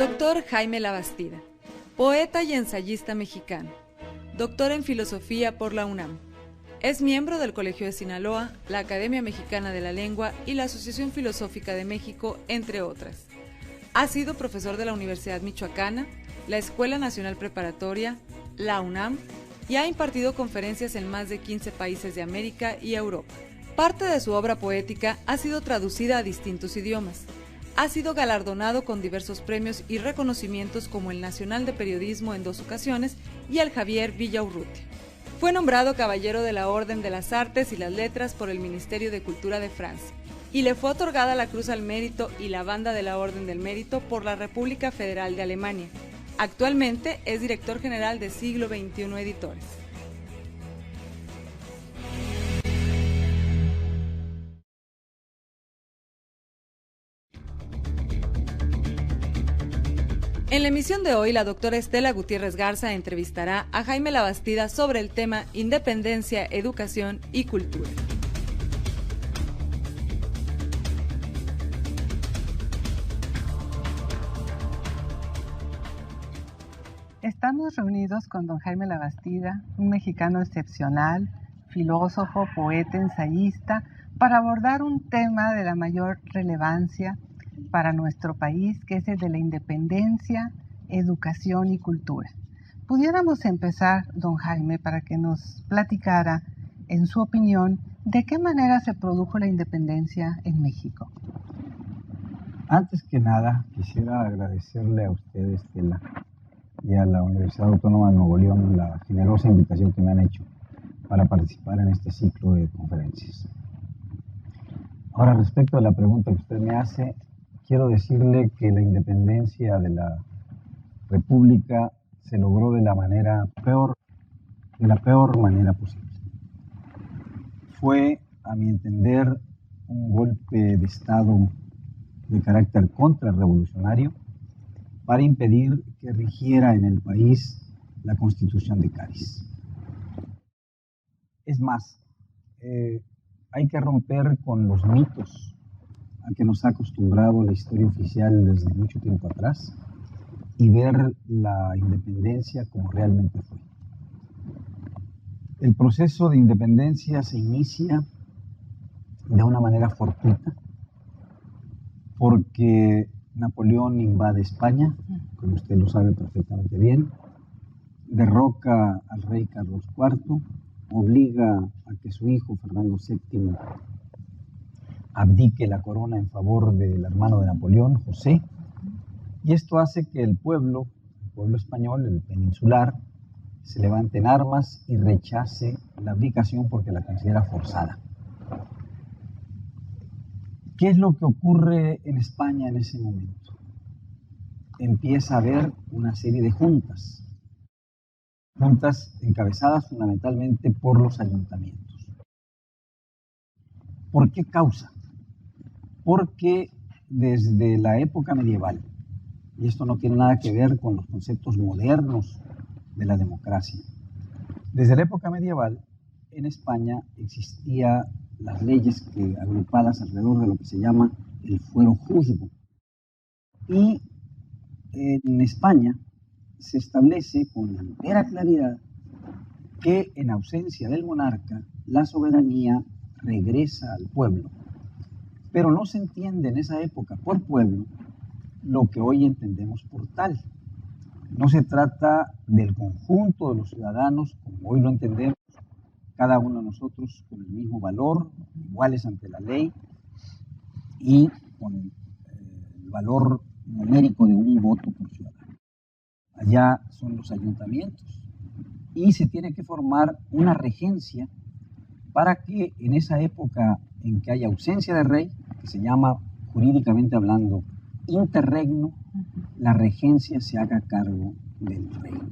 Doctor Jaime Labastida, poeta y ensayista mexicano, doctor en Filosofía por la UNAM. Es miembro del Colegio de Sinaloa, la Academia Mexicana de la Lengua y la Asociación Filosófica de México, entre otras. Ha sido profesor de la Universidad Michoacana, la Escuela Nacional Preparatoria, la UNAM, y ha impartido conferencias en más de 15 países de América y Europa. Parte de su obra poética ha sido traducida a distintos idiomas. Ha sido galardonado con diversos premios y reconocimientos como el Nacional de Periodismo en 2 ocasiones y el Javier Villaurrutia. Fue nombrado Caballero de la Orden de las Artes y las Letras por el Ministerio de Cultura de Francia y le fue otorgada la Cruz al Mérito y la Banda de la Orden del Mérito por la República Federal de Alemania. Actualmente es director general de Siglo XXI Editores. En la emisión de hoy, la doctora Estela Gutiérrez Garza entrevistará a Jaime Labastida sobre el tema Independencia, Educación y Cultura. Estamos reunidos con don Jaime Labastida, un mexicano excepcional, filósofo, poeta, ensayista, para abordar un tema de la mayor relevancia para nuestro país, que es el de la independencia, educación y cultura. Pudiéramos empezar, don Jaime, para que nos platicara, en su opinión, de qué manera se produjo la independencia en México. Antes que nada, quisiera agradecerle a usted, Estela, y a la Universidad Autónoma de Nuevo León la generosa invitación que me han hecho para participar en este ciclo de conferencias. Ahora, respecto a la pregunta que usted me hace, quiero decirle que la independencia de la República se logró de la peor manera posible. Fue, a mi entender, un golpe de Estado de carácter contrarrevolucionario para impedir que rigiera en el país la Constitución de Cádiz. Es más, hay que romper con los mitos a que nos ha acostumbrado la historia oficial desde mucho tiempo atrás y ver la independencia como realmente fue. El proceso de independencia se inicia de una manera fortuita porque Napoleón invade España, como usted lo sabe perfectamente bien, derroca al rey Carlos IV, obliga a que su hijo Fernando VII abdique la corona en favor del hermano de Napoleón, José, y esto hace que el pueblo español, el peninsular, se levante en armas y rechace la abdicación porque la considera forzada. ¿Qué es lo que ocurre en España en ese momento? Empieza a haber una serie de juntas encabezadas fundamentalmente por los ayuntamientos. ¿Por qué causa? Porque desde la época medieval, y esto no tiene nada que ver con los conceptos modernos de la democracia, desde la época medieval en España existían las leyes agrupadas alrededor de lo que se llama el fuero juzgo. Y en España se establece con entera claridad que en ausencia del monarca la soberanía regresa al pueblo. Pero no se entiende en esa época por pueblo lo que hoy entendemos por tal. No se trata del conjunto de los ciudadanos, como hoy lo entendemos, cada uno de nosotros con el mismo valor, iguales ante la ley y con el valor numérico de un voto por ciudadano. Allá son los ayuntamientos y se tiene que formar una regencia para que en esa época en que hay ausencia de rey, que se llama jurídicamente hablando interregno, la regencia se haga cargo del reino.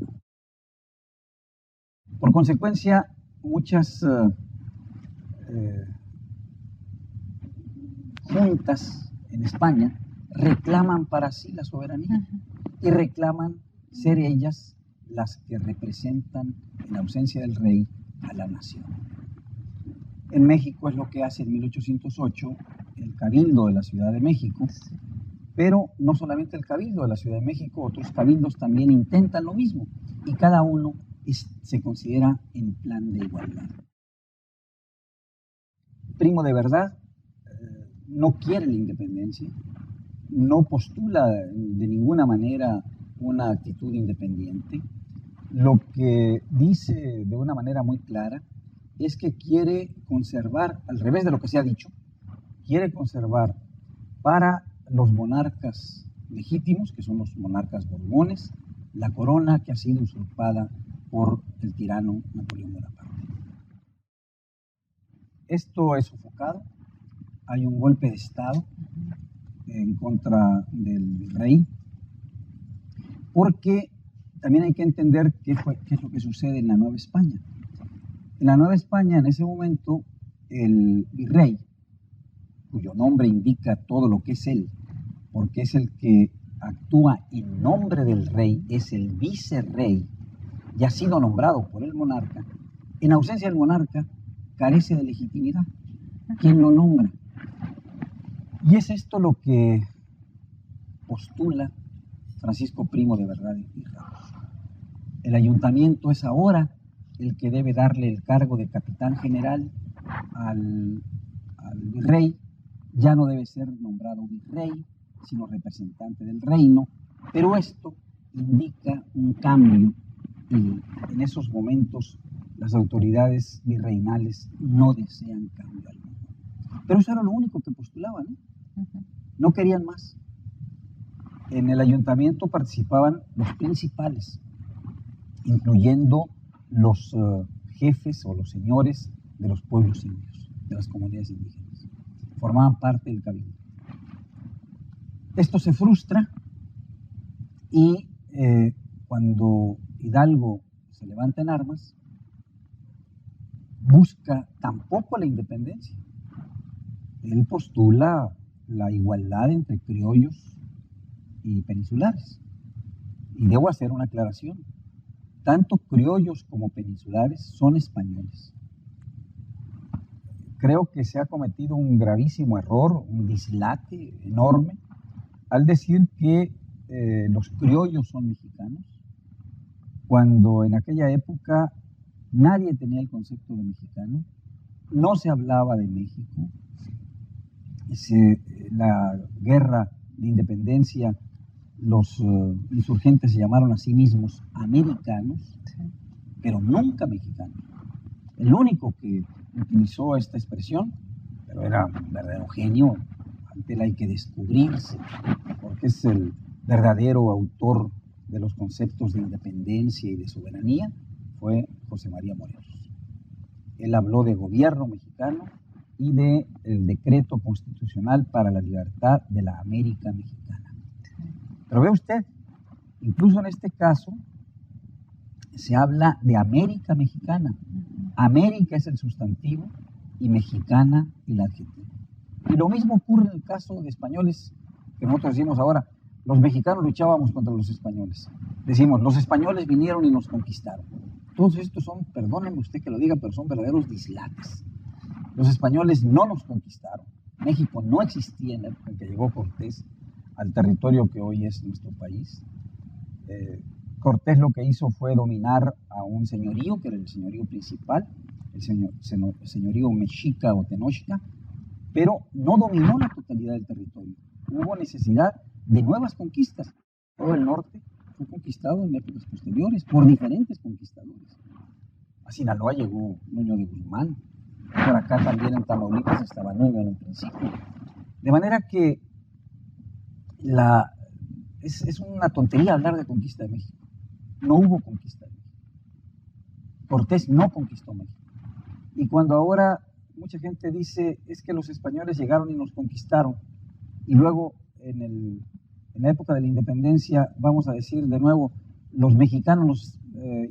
Por consecuencia, muchas juntas en España reclaman para sí la soberanía y reclaman ser ellas las que representan en ausencia del rey a la nación. En México es lo que hace en 1808 el Cabildo de la Ciudad de México, Pero no solamente el Cabildo de la Ciudad de México, otros cabildos también intentan lo mismo, y cada uno se considera en plan de igualdad. Primo de Verdad no quiere la independencia, no postula de ninguna manera una actitud independiente. Lo que dice de una manera muy clara es que quiere conservar, al revés de lo que se ha dicho, quiere conservar para los monarcas legítimos, que son los monarcas borbones, la corona que ha sido usurpada por el tirano Napoleón Bonaparte. Esto es sofocado, hay un golpe de Estado en contra del rey, porque también hay que entender qué es lo que sucede en la Nueva España. En la Nueva España, en ese momento, el virrey, cuyo nombre indica todo lo que es él, porque es el que actúa en nombre del rey, es el vicerrey, y ha sido nombrado por el monarca. En ausencia del monarca, carece de legitimidad. ¿Quién lo nombra? Y es esto lo que postula Francisco Primo de Verdad y Ramos. El ayuntamiento es ahora el que debe darle el cargo de capitán general al virrey. Ya no debe ser nombrado virrey, sino representante del reino, pero esto indica un cambio, y en esos momentos las autoridades virreinales no desean cambio alguno. Pero eso era lo único que postulaban, ¿no? No querían más. En el ayuntamiento participaban los principales, incluyendo los jefes o los señores de los pueblos indios, de las comunidades indígenas. Formaban parte del cabildo. Esto se frustra y cuando Hidalgo se levanta en armas, busca tampoco la independencia. Él postula la igualdad entre criollos y peninsulares. Y debo hacer una aclaración. Tanto criollos como peninsulares son españoles. Creo que se ha cometido un gravísimo error, un dislate enorme, al decir que los criollos son mexicanos, cuando en aquella época nadie tenía el concepto de mexicano, no se hablaba de México. La guerra de independencia, los insurgentes se llamaron a sí mismos americanos, pero nunca mexicanos. El único que utilizó esta expresión, pero era un verdadero genio, ante él hay que descubrirse, porque es el verdadero autor de los conceptos de independencia y de soberanía, fue José María Morelos. Él habló de gobierno mexicano y del decreto constitucional para la libertad de la América mexicana. Pero ve usted, incluso en este caso, se habla de América mexicana. América es el sustantivo y mexicana el adjetivo. Y lo mismo ocurre en el caso de españoles, que nosotros decimos ahora, los mexicanos luchábamos contra los españoles. Decimos, los españoles vinieron y nos conquistaron. Todos estos son, perdónenme usted que lo diga, pero son verdaderos dislates. Los españoles no nos conquistaron. México no existía en la época en que llegó Cortés al territorio que hoy es nuestro país. Cortés lo que hizo fue dominar a un señorío, que era el señorío principal, el señorío mexica o tenochca, pero no dominó la totalidad del territorio. Hubo necesidad de nuevas conquistas. Todo el norte fue conquistado en épocas posteriores por diferentes conquistadores. A Sinaloa llegó Nuño de Guzmán, por acá también en Tamaulipas estaba Nuño en un principio. De manera que es una tontería hablar de conquista de México. No hubo conquista de México. Cortés no conquistó México. Y cuando ahora mucha gente dice, es que los españoles llegaron y nos conquistaron, y luego en la época de la independencia, vamos a decir de nuevo, los mexicanos nos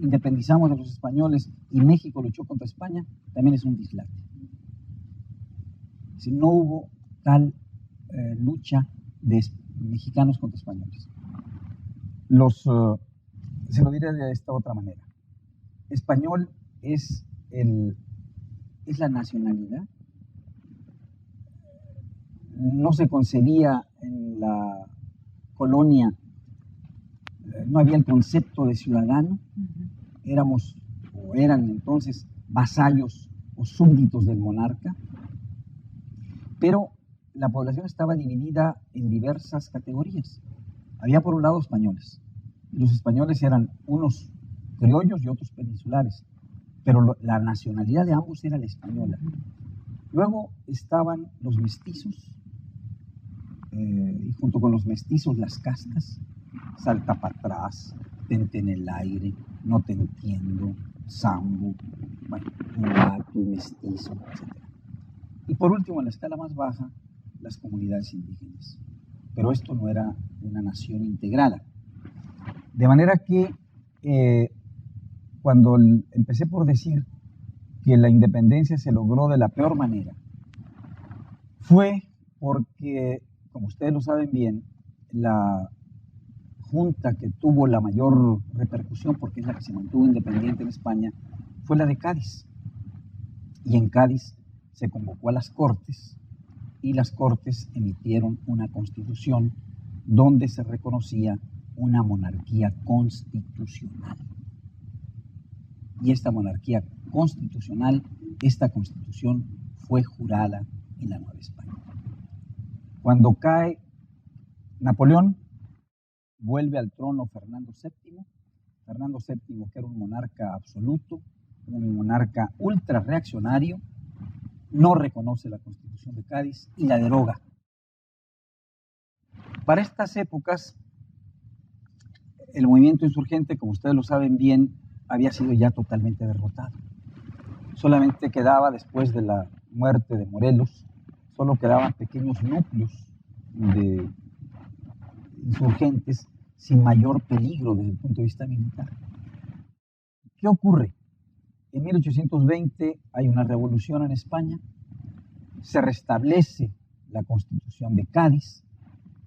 independizamos de los españoles y México luchó contra España, también es un dislate. Si no hubo tal lucha de mexicanos contra españoles. Se lo diré de esta otra manera. Español es la nacionalidad. No se concebía en la colonia no había el concepto de ciudadano, éramos o eran entonces vasallos o súbditos del monarca, pero la población estaba dividida en diversas categorías. Había por un lado españoles, y los españoles eran unos criollos y otros peninsulares, pero la nacionalidad de ambos era la española. Luego estaban los mestizos, y junto con los mestizos las castas, salta para atrás, tente en el aire, no te entiendo, sambo, bueno, mulato, mestizo, etc. Y por último, en la escala más baja, las comunidades indígenas. Pero esto no era una nación integrada. De manera que cuando empecé por decir que la independencia se logró de la peor manera, fue porque, como ustedes lo saben bien, la junta que tuvo la mayor repercusión, porque es la que se mantuvo independiente en España, fue la de Cádiz. Y en Cádiz se convocó a las Cortes, y las Cortes emitieron una constitución donde se reconocía una monarquía constitucional. Y esta monarquía constitucional, esta constitución fue jurada en la Nueva España. Cuando cae Napoleón, vuelve al trono Fernando VII. Fernando VII, que era un monarca absoluto, un monarca ultra reaccionario, no reconoce la Constitución de Cádiz y la deroga. Para estas épocas, el movimiento insurgente, como ustedes lo saben bien, había sido ya totalmente derrotado. Solamente quedaba, después de la muerte de Morelos, solo quedaban pequeños núcleos de insurgentes sin mayor peligro desde el punto de vista militar. ¿Qué ocurre? En 1820 hay una revolución en España, se restablece la Constitución de Cádiz,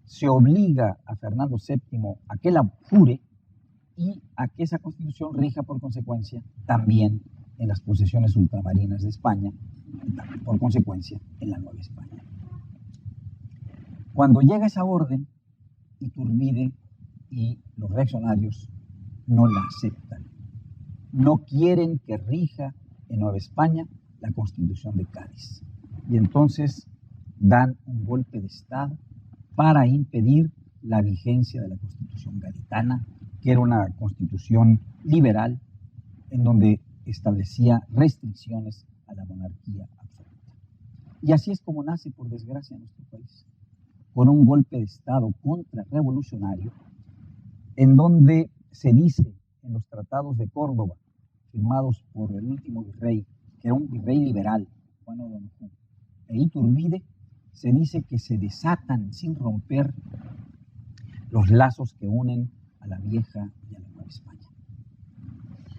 se obliga a Fernando VII a que la jure y a que esa Constitución rija por consecuencia también en las posesiones ultramarinas de España, y por consecuencia en la Nueva España. Cuando llega esa orden, Iturbide y los reaccionarios no la aceptan. No quieren que rija en Nueva España la Constitución de Cádiz. Y entonces dan un golpe de Estado para impedir la vigencia de la Constitución gaditana, que era una constitución liberal en donde establecía restricciones a la monarquía absoluta. Y así es como nace, por desgracia, nuestro país, con un golpe de Estado contrarrevolucionario, en donde se dice en los tratados de Córdoba, firmados por el último virrey, que era un virrey liberal, Juan O'Donojú, e Iturbide, se dice que se desatan sin romper los lazos que unen a la vieja y a la nueva España.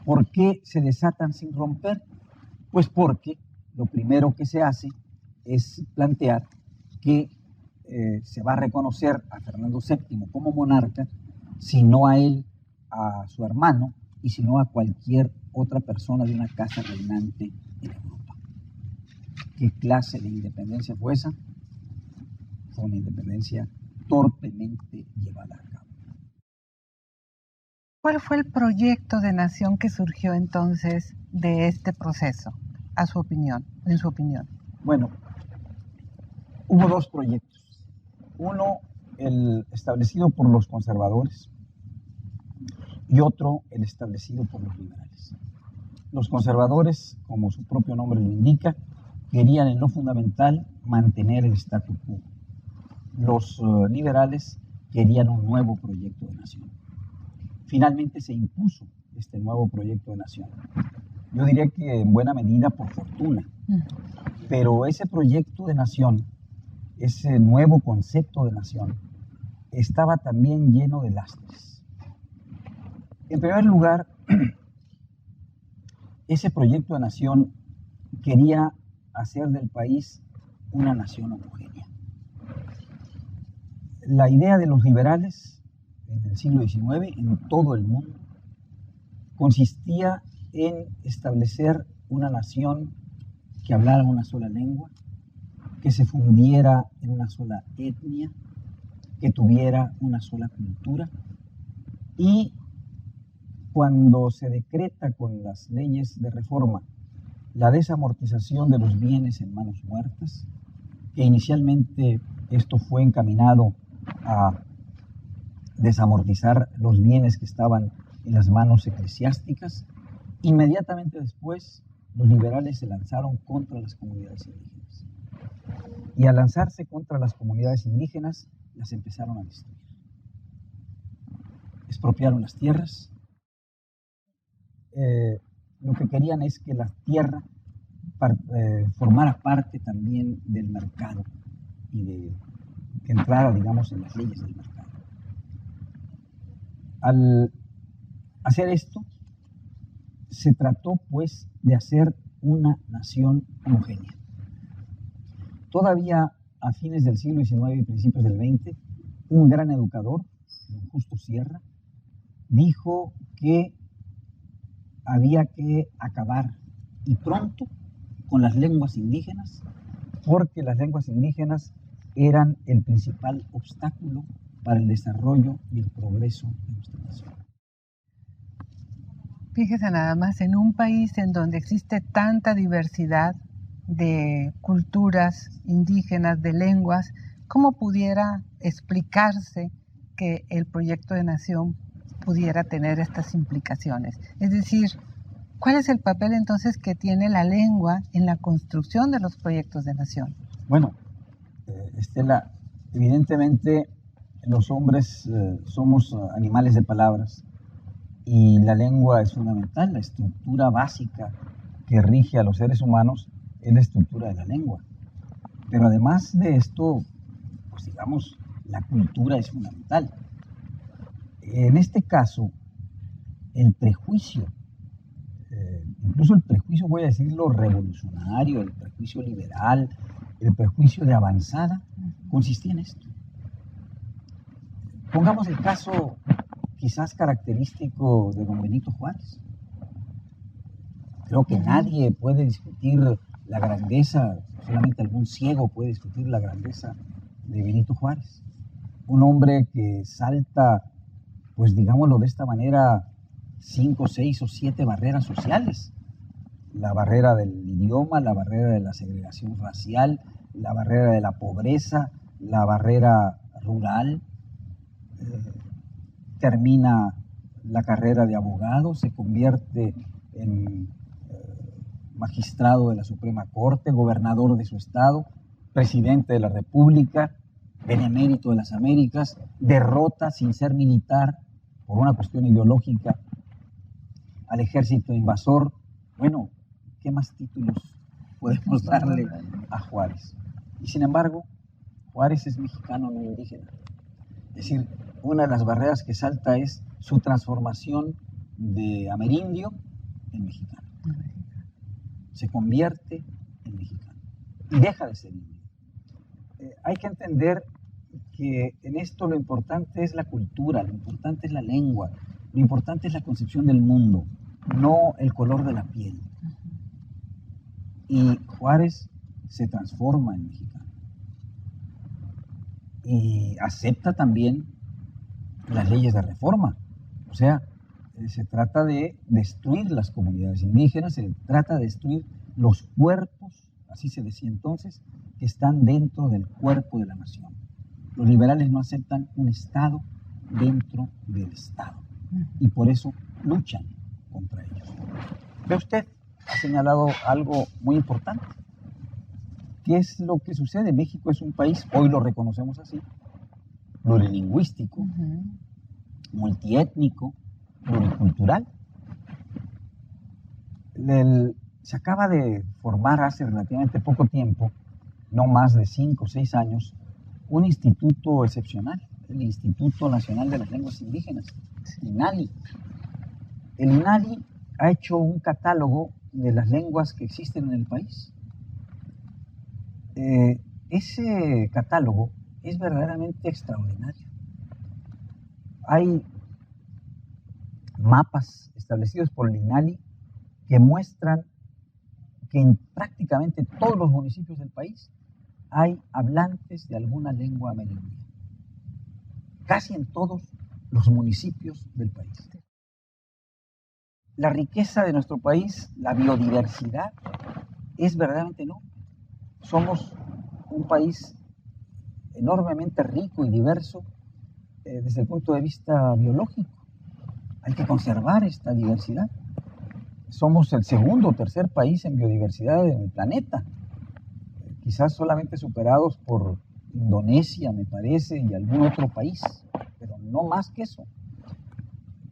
¿Por qué se desatan sin romper? Pues porque lo primero que se hace es plantear que se va a reconocer a Fernando VII como monarca, si no a él, a su hermano, y si no a cualquier otra persona de una casa reinante en Europa. ¿Qué clase de independencia fue esa? Fue una independencia torpemente llevada a cabo. ¿Cuál fue el proyecto de nación que surgió entonces de este proceso, en su opinión? Bueno, hubo dos proyectos. Uno, el establecido por los conservadores, y otro, el establecido por los liberales. Los conservadores, como su propio nombre lo indica, querían en lo fundamental mantener el statu quo. Los liberales querían un nuevo proyecto de nación. Finalmente se impuso este nuevo proyecto de nación. Yo diría que en buena medida por fortuna, pero ese proyecto de nación, ese nuevo concepto de nación, estaba también lleno de lastres. En primer lugar, ese proyecto de nación quería hacer del país una nación homogénea. La idea de los liberales en el siglo XIX, en todo el mundo, consistía en establecer una nación que hablara una sola lengua, que se fundiera en una sola etnia, que tuviera una sola cultura. Y cuando se decreta con las leyes de reforma la desamortización de los bienes en manos muertas, que inicialmente esto fue encaminado a desamortizar los bienes que estaban en las manos eclesiásticas, inmediatamente después los liberales se lanzaron contra las comunidades indígenas. Y al lanzarse contra las comunidades indígenas, las empezaron a destruir. Expropiaron las tierras. Lo que querían es que la tierra formara parte también del mercado y que entrara, digamos, en las leyes del mercado. Al hacer esto, se trató, pues, de hacer una nación homogénea. Todavía a fines del siglo XIX y principios del XX, un gran educador, don Justo Sierra, dijo que había que acabar, y pronto, con las lenguas indígenas, porque las lenguas indígenas eran el principal obstáculo para el desarrollo y el progreso de nuestra nación. Fíjese nada más, en un país en donde existe tanta diversidad de culturas indígenas, de lenguas, ¿cómo pudiera explicarse que el proyecto de nación pudiera tener estas implicaciones? Es decir, ¿cuál es el papel entonces que tiene la lengua en la construcción de los proyectos de nación? Bueno, Estela, evidentemente los hombres somos animales de palabras y la lengua es fundamental. La estructura básica que rige a los seres humanos es la estructura de la lengua. Pero además de esto, pues digamos, la cultura es fundamental. En este caso, el prejuicio, incluso el prejuicio, voy a decirlo, revolucionario, el prejuicio liberal, el prejuicio de avanzada, consistía en esto. Pongamos el caso quizás característico de don Benito Juárez. Creo que nadie puede discutir la grandeza, solamente algún ciego puede discutir la grandeza de Benito Juárez. Un hombre que salta, pues digámoslo de esta manera, 5, 6 o 7 barreras sociales. La barrera del idioma, la barrera de la segregación racial, la barrera de la pobreza, la barrera rural. Termina la carrera de abogado, se convierte en magistrado de la Suprema Corte, gobernador de su estado, presidente de la República, benemérito de las Américas, derrota sin ser militar por una cuestión ideológica al ejército invasor. Bueno, ¿qué más títulos podemos darle a Juárez? Y sin embargo, Juárez es mexicano, no indígena. Es decir, una de las barreras que salta es su transformación de amerindio en mexicano. Se convierte en mexicano y deja de ser indio. Hay que entender que en esto lo importante es la cultura, lo importante es la lengua, lo importante es la concepción del mundo, no el color de la piel. Y Juárez se transforma en mexicano. Y acepta también las leyes de reforma. O sea, se trata de destruir las comunidades indígenas, se trata de destruir los cuerpos, así se decía entonces, que están dentro del cuerpo de la nación. Los liberales no aceptan un Estado dentro del Estado y por eso luchan contra ellos. Ve usted, ha señalado algo muy importante. ¿Qué es lo que sucede? México es un país, hoy lo reconocemos así, plurilingüístico, multiétnico, pluricultural. Se acaba de formar hace relativamente poco tiempo, no más de 5 o 6 años, un instituto excepcional, el Instituto Nacional de las Lenguas Indígenas, INALI. El INALI ha hecho un catálogo de las lenguas que existen en el país. Ese catálogo es verdaderamente extraordinario. Hay mapas establecidos por el INALI que muestran que en prácticamente todos los municipios del país hay hablantes de alguna lengua amerindia. casi en todos los municipios del país. La riqueza de nuestro país, la biodiversidad, es verdaderamente enorme. Somos un país enormemente rico y diverso desde el punto de vista biológico. Hay que conservar esta diversidad. Somos el segundo o tercer país en biodiversidad en el planeta, quizás solamente superados por Indonesia, me parece, y algún otro país, pero no más que eso.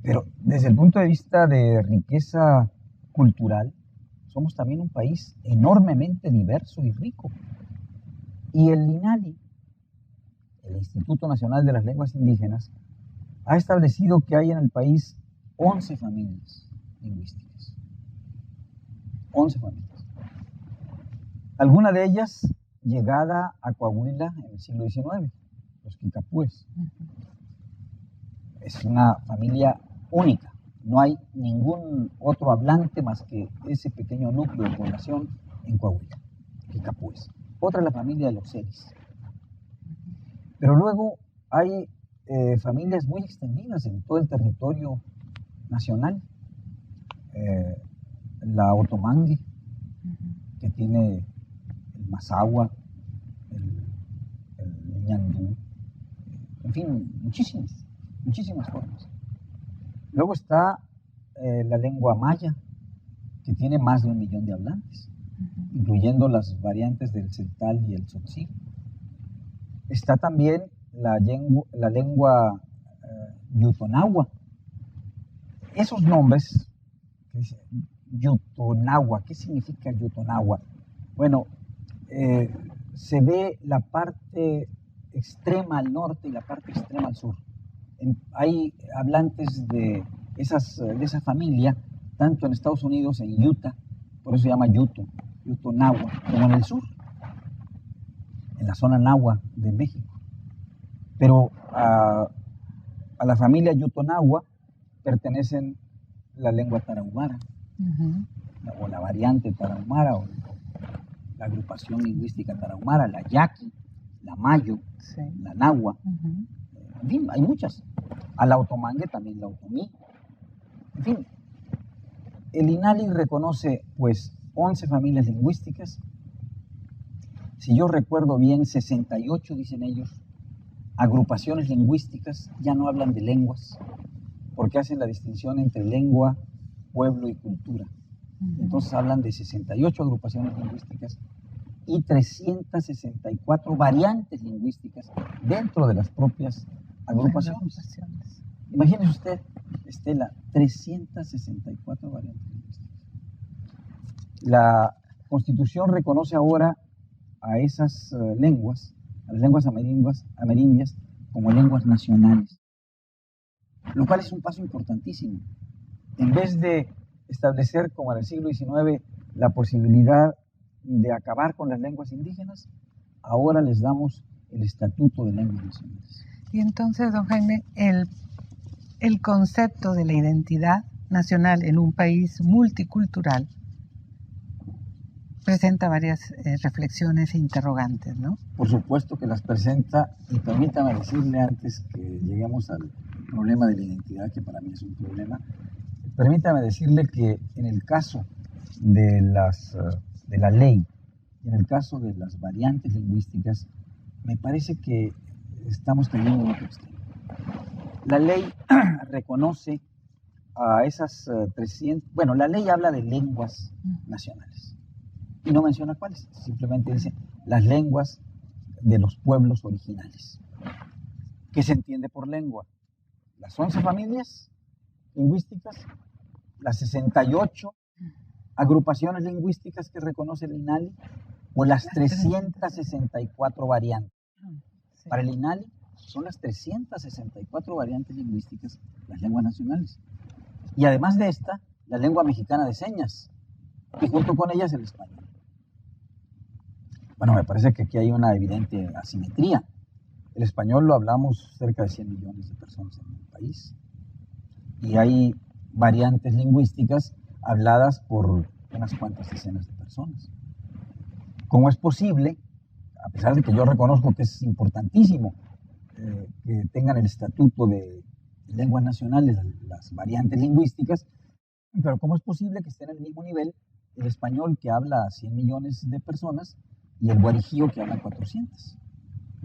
Pero desde el punto de vista de riqueza cultural, somos también un país enormemente diverso y rico. Y el INALI, el Instituto Nacional de las Lenguas Indígenas, ha establecido que hay en el país 11 familias lingüísticas. 11 familias. Alguna de ellas llegada a Coahuila en el siglo XIX, los Quicapúes. Es una familia única. No hay ningún otro hablante más que ese pequeño núcleo de población en Coahuila, Quicapúes. Otra es la familia de los Seris. Pero luego hay familias muy extendidas en todo el territorio nacional. La Otomangue, que tiene el Mazahua, el Ñandú, en fin, muchísimas formas. Luego está la lengua maya, que tiene más de 1 millón de hablantes, incluyendo las variantes del celtal y el tzotzil. Está también la lengua yutonagua. Esos nombres, yutonagua, ¿qué significa yutonagua? Bueno, se ve la parte extrema al norte y la parte extrema al sur. Hay hablantes de esa familia, tanto en Estados Unidos, en Utah, por eso se llama yutonagua, como en el sur, en la zona nahua de México. Pero a la familia yutonagua pertenecen la lengua tarahumara, o la variante tarahumara, o la agrupación lingüística tarahumara, la yaqui, la mayo, sí, la nahua, en fin, hay muchas. A la otomangue también la otomí. En fin, el INALI reconoce pues 11 familias lingüísticas. Si yo recuerdo bien, 68, dicen ellos, agrupaciones lingüísticas. Ya no hablan de lenguas, porque hacen la distinción entre lengua, pueblo y cultura. Entonces hablan de 68 agrupaciones lingüísticas y 364 variantes lingüísticas dentro de las propias agrupaciones. Imagínese usted, Estela, 364 variantes lingüísticas. La Constitución reconoce ahora a esas lenguas, a las lenguas amerindias, como lenguas nacionales, lo cual es un paso importantísimo. En vez de establecer, como en el siglo XIX, la posibilidad de acabar con las lenguas indígenas, ahora les damos el Estatuto de Lenguas Nacionales. Y entonces, don Jaime, el concepto de la identidad nacional en un país multicultural presenta varias reflexiones e interrogantes, ¿no? Por supuesto que las presenta, y permítame decirle antes que lleguemos al problema de la identidad, que para mí es un problema, permítame decirle que en el caso de la ley, en el caso de las variantes lingüísticas, me parece que estamos teniendo un otro extremo. La ley reconoce a esas 300, bueno, la ley habla de lenguas nacionales y no menciona cuáles, simplemente dice las lenguas de los pueblos originales. ¿Qué se entiende por lengua? Las 11 familias lingüísticas, las 68 agrupaciones lingüísticas que reconoce el INALI, o las 364 variantes. Para el INALI son las 364 variantes lingüísticas las lenguas nacionales. Y además de esta, la lengua mexicana de señas, y junto con ellas el español. Bueno, me parece que aquí hay una evidente asimetría. El español lo hablamos cerca de 100 millones de personas en el país. Y hay variantes lingüísticas habladas por unas cuantas decenas de personas. ¿Cómo es posible, a pesar de que yo reconozco que es importantísimo que tengan el estatuto de lenguas nacionales, las variantes lingüísticas, pero ¿cómo es posible que estén al mismo nivel el español que habla a 100 millones de personas y el guarijío que habla 400?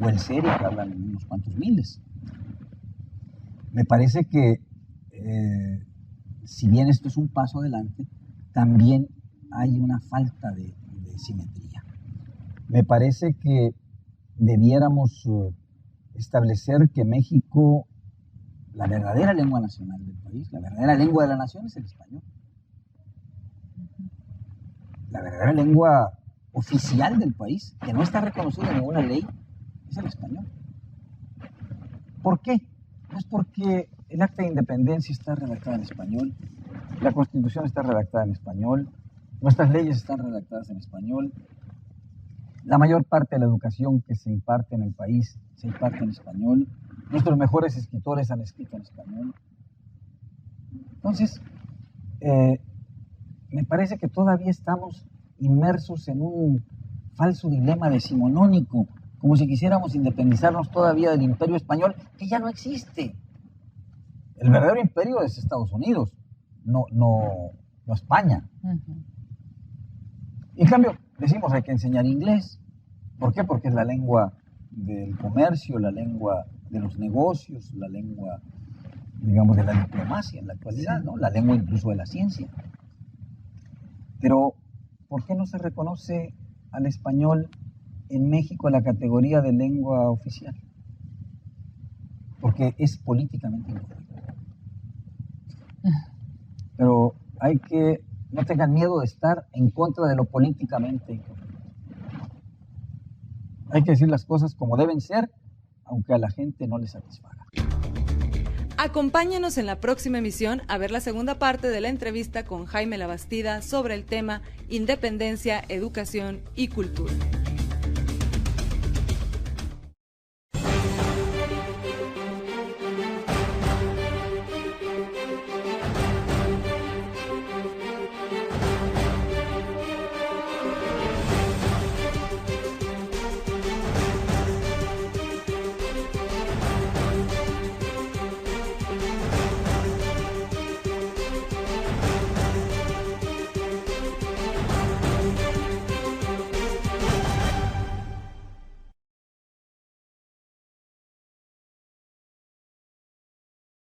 O el serio que hablan unos cuantos miles. Me parece que, si bien esto es un paso adelante, también hay una falta de simetría. Me parece que debiéramos establecer que México, la verdadera lengua nacional del país, la verdadera lengua de la nación es el español. La verdadera lengua oficial del país, que no está reconocida en ninguna ley, es el español. ¿Por qué? Pues porque el Acta de Independencia está redactada en español, la Constitución está redactada en español, nuestras leyes están redactadas en español, la mayor parte de la educación que se imparte en el país se imparte en español, nuestros mejores escritores han escrito en español. Entonces, me parece que todavía estamos inmersos en un falso dilema decimonónico, como si quisiéramos independizarnos todavía del imperio español, que ya no existe. El verdadero imperio es Estados Unidos, no España. Y en cambio, decimos hay que enseñar inglés. ¿Por qué? Porque es la lengua del comercio, la lengua de los negocios, la lengua, digamos, de la diplomacia en la actualidad, ¿no? La lengua incluso de la ciencia. Pero, ¿por qué no se reconoce al español en México la categoría de lengua oficial? Porque es políticamente incorrecto. Pero no tengan miedo de estar en contra de lo políticamente incorrecto. Hay que decir las cosas como deben ser, aunque a la gente no le satisfaga. Acompáñanos en la próxima emisión a ver la segunda parte de la entrevista con Jaime Labastida sobre el tema Independencia, Educación y Cultura.